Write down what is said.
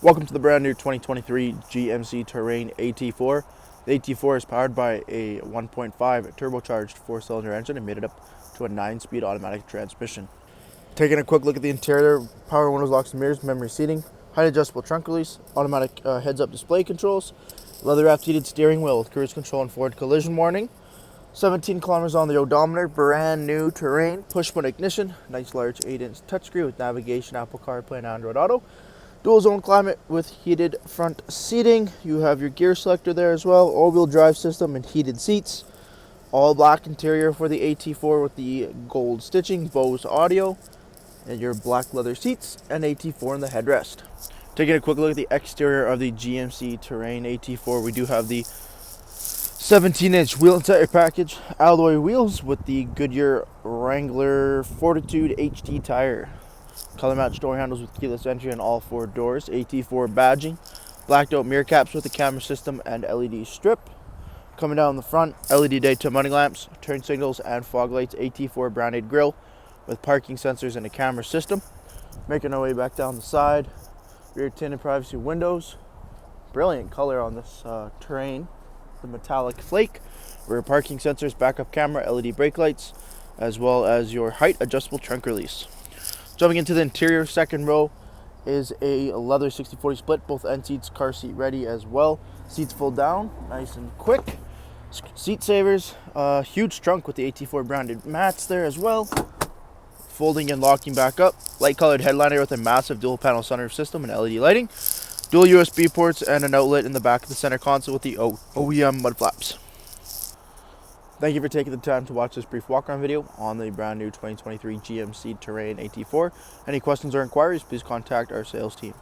Welcome to the brand new 2023 GMC Terrain AT4. The AT4 is powered by a 1.5 turbocharged 4-cylinder engine and made it up to a 9-speed automatic transmission. Taking a quick look at the interior: power windows, locks and mirrors, memory seating, height adjustable trunk release, automatic heads-up display controls, leather-wrapped heated steering wheel with cruise control and forward collision warning, 17 kilometers on the odometer, brand new Terrain, push-button ignition, nice large 8-inch touchscreen with navigation, Apple CarPlay and Android Auto. Dual zone climate with heated front seating. You have your gear selector there as well. All-wheel drive system and heated seats. All black interior for the AT4 with the gold stitching, Bose audio, and your black leather seats, and AT4 in the headrest. Taking a quick look at the exterior of the GMC Terrain AT4, we do have the 17-inch wheel and tire package, alloy wheels with the Goodyear Wrangler Fortitude HT tire. Color match door handles with keyless entry on all 4 doors. AT4 badging. Blacked out mirror caps with a camera system and LED strip. Coming down the front, LED daytime running lamps, turn signals and fog lights. AT4 branded grille with parking sensors and a camera system. Making our way back down the side. Rear tinted privacy windows. Brilliant color on this Terrain. The metallic flake. Rear parking sensors, backup camera, LED brake lights, as well as your height adjustable trunk release. Jumping into the interior, second row is a leather 60/40 split, both end seats car seat ready as well. Seats fold down, nice and quick. Seat savers, huge trunk with the AT4 branded mats there as well. Folding and locking back up. Light colored headliner with a massive dual panel sunroof system and LED lighting. Dual USB ports and an outlet in the back of the center console with the OEM mud flaps. Thank you for taking the time to watch this brief walk-around video on the brand new 2023 GMC Terrain AT4. Any questions or inquiries, please contact our sales team.